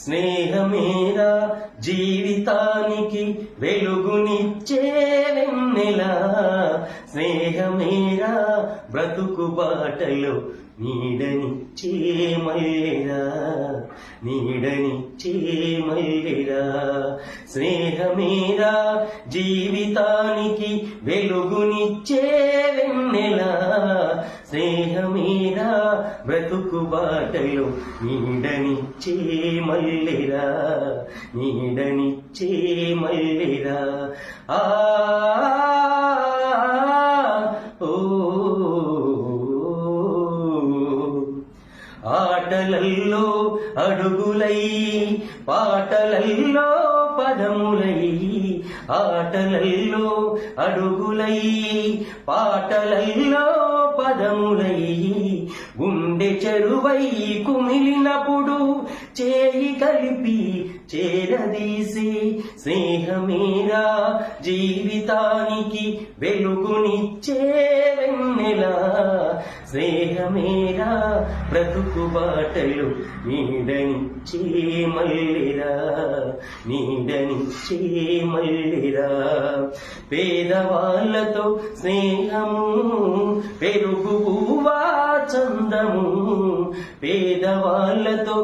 స్నేహమేరా జీవితానికి వెలుగునిచ్చే వెన్నెలా, స్నేహమేరా బ్రతుకు బాటలో నీడనిచ్చే మల్లెరా, నీడనిచ్చే మల్లెరా. స్నేహమేరా జీవితానికి వెలుగునిచ్చే వెన్నెలా, స్నేహమేరా బ్రతుకు బాటలో నీడనిచ్చే మల్లెరా, నీడనిచ్చే మల్లెరా. ఆ ఆటలల్లో అడుగులై పాటలల్లో పదములై, ఆటలల్లో అడుగులై పాటలల్లో పదములై, గుండె చెరువై కుమిలినప్పుడు చేయి కలిపి చేరదీసి, స్నేహమేరా జీవితానికి వెలుగునిచ్చే వెన్నెలా, స్నేహమేరా బ్రతుకు బాటలు నీడనిచ్చే మల్లెరా, నీడనిచ్చే మల్లెరా. పేదవాళ్లతో స్నేహము పెరుగు పువ్వా చందము, పేదవాళ్లతో